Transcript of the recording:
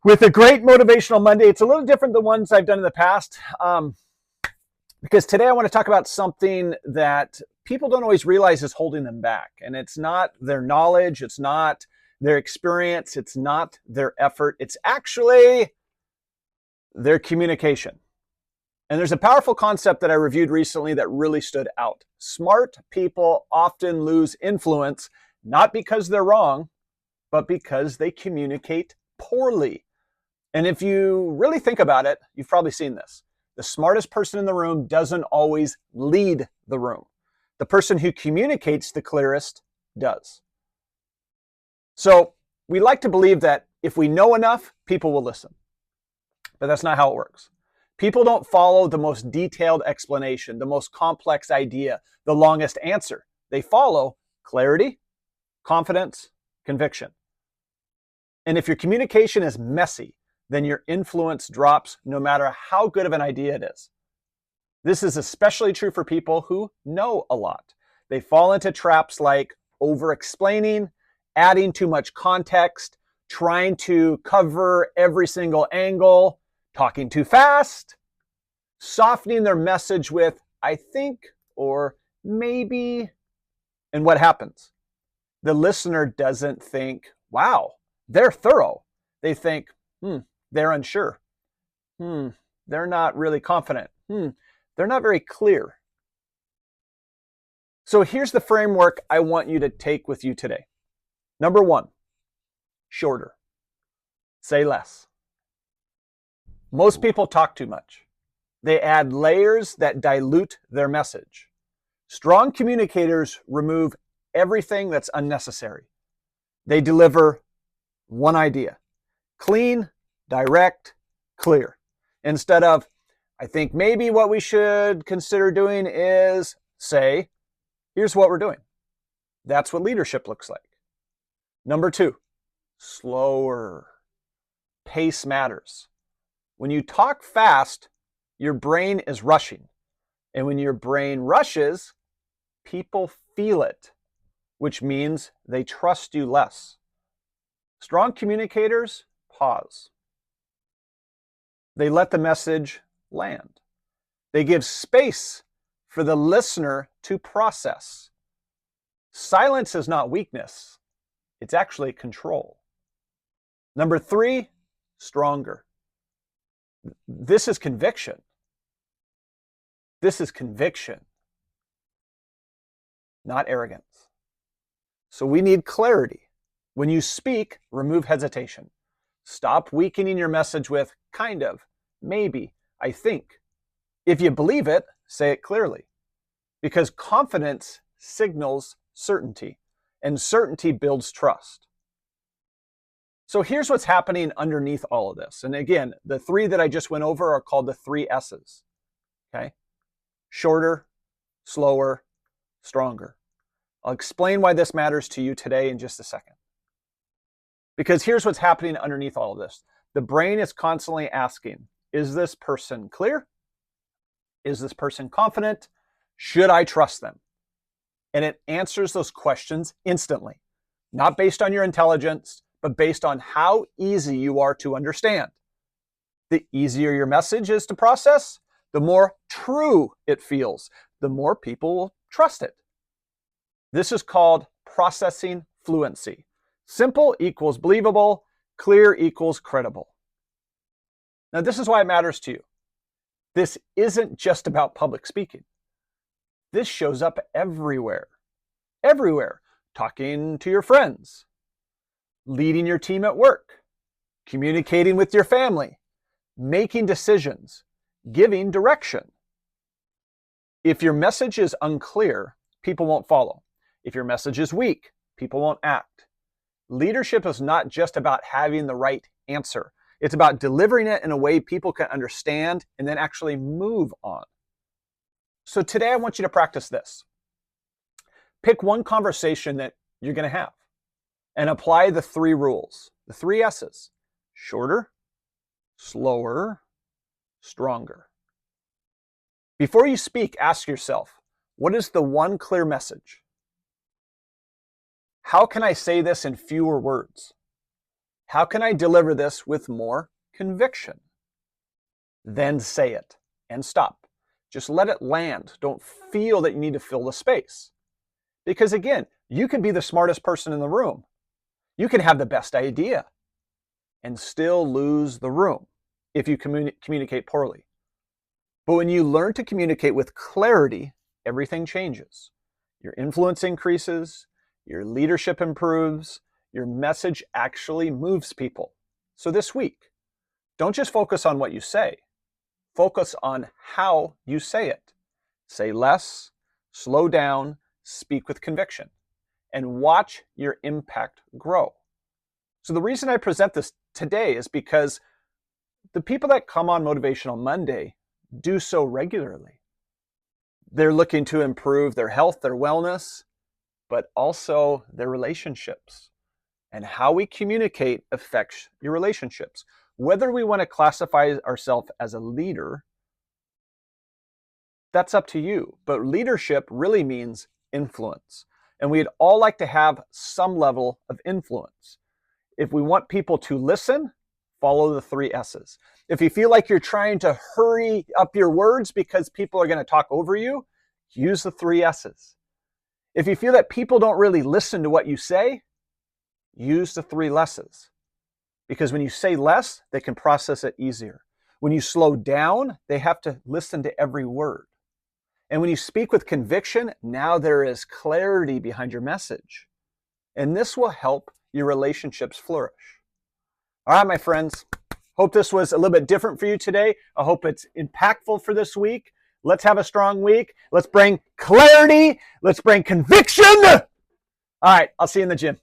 with a great Motivational Monday. It's a little different than ones I've done in the past because today I want to talk about something that people don't always realize is holding them back. And it's not their knowledge, it's not their experience, it's not their effort, it's actually their communication. And there's a powerful concept that I reviewed recently that really stood out. Smart people often lose influence, not because they're wrong, but because they communicate poorly. And if you really think about it, you've probably seen this. The smartest person in the room doesn't always lead the room. The person who communicates the clearest does. So we like to believe that if we know enough, people will listen. But that's not how it works. People don't follow the most detailed explanation, the most complex idea, the longest answer. They follow clarity, confidence, conviction. And if your communication is messy, then your influence drops no matter how good of an idea it is. This is especially true for people who know a lot. They fall into traps like over-explaining, adding too much context, trying to cover every single angle, talking too fast, softening their message with, I think, or maybe. And what happens? The listener doesn't think, wow, they're thorough. They think, they're unsure. They're not really confident. They're not very clear. So here's the framework I want you to take with you today. Number one, shorter. Say less. Most people talk too much. They add layers that dilute their message. Strong communicators remove everything that's unnecessary. They deliver one idea. Clean, direct, clear. Instead of, I think maybe what we should consider doing is say, here's what we're doing. That's what leadership looks like. Number two, slower. Pace matters. When you talk fast, your brain is rushing. And when your brain rushes, people feel it, which means they trust you less. Strong communicators pause. They let the message land. They give space for the listener to process. Silence is not weakness. It's actually control. Number three, stronger. This is conviction. This is conviction, not arrogance. So we need clarity. When you speak, remove hesitation. Stop weakening your message with kind of, maybe, I think. If you believe it, say it clearly. Because confidence signals certainty, and certainty builds trust. So here's what's happening underneath all of this. And again, the three that I just went over are called the 3 S's. Okay? Shorter, slower, stronger. I'll explain why this matters to you today in just a second. Because here's what's happening underneath all of this. The brain is constantly asking, is this person clear? Is this person confident? Should I trust them? And it answers those questions instantly, not based on your intelligence, but based on how easy you are to understand. The easier your message is to process, the more true it feels, the more people will trust it. This is called processing fluency. Simple equals believable, clear equals credible. Now, this is why it matters to you. This isn't just about public speaking. This shows up everywhere. Everywhere. Talking to your friends, leading your team at work, communicating with your family, making decisions, giving direction. If your message is unclear, people won't follow. If your message is weak, people won't act. Leadership is not just about having the right answer. It's about delivering it in a way people can understand and then actually move on. So today I want you to practice this. Pick one conversation that you're going to have and apply the 3 rules, the 3 S's. Shorter, slower, stronger. Before you speak, ask yourself, what is the one clear message? How can I say this in fewer words? How can I deliver this with more conviction? Then say it and stop. Just let it land. Don't feel that you need to fill the space. Because again, you could be the smartest person in the room. You can have the best idea and still lose the room if you communicate poorly. But when you learn to communicate with clarity, everything changes. Your influence increases, your leadership improves, your message actually moves people. So this week, don't just focus on what you say. Focus on how you say it. Say less, slow down, speak with conviction, and watch your impact grow. So the reason I present this today is because the people that come on Motivational Monday do so regularly. They're looking to improve their health, their wellness, but also their relationships. And how we communicate affects your relationships. Whether we want to classify ourselves as a leader, that's up to you. But leadership really means influence. And we'd all like to have some level of influence. If we want people to listen, follow the 3 S's. If you feel like you're trying to hurry up your words because people are going to talk over you, use the 3 S's. If you feel that people don't really listen to what you say, use the 3 less's. Because when you say less, they can process it easier. When you slow down, they have to listen to every word. And when you speak with conviction, now there is clarity behind your message. And this will help your relationships flourish. All right, my friends. Hope this was a little bit different for you today. I hope it's impactful for this week. Let's have a strong week. Let's bring clarity. Let's bring conviction. All right, I'll see you in the gym.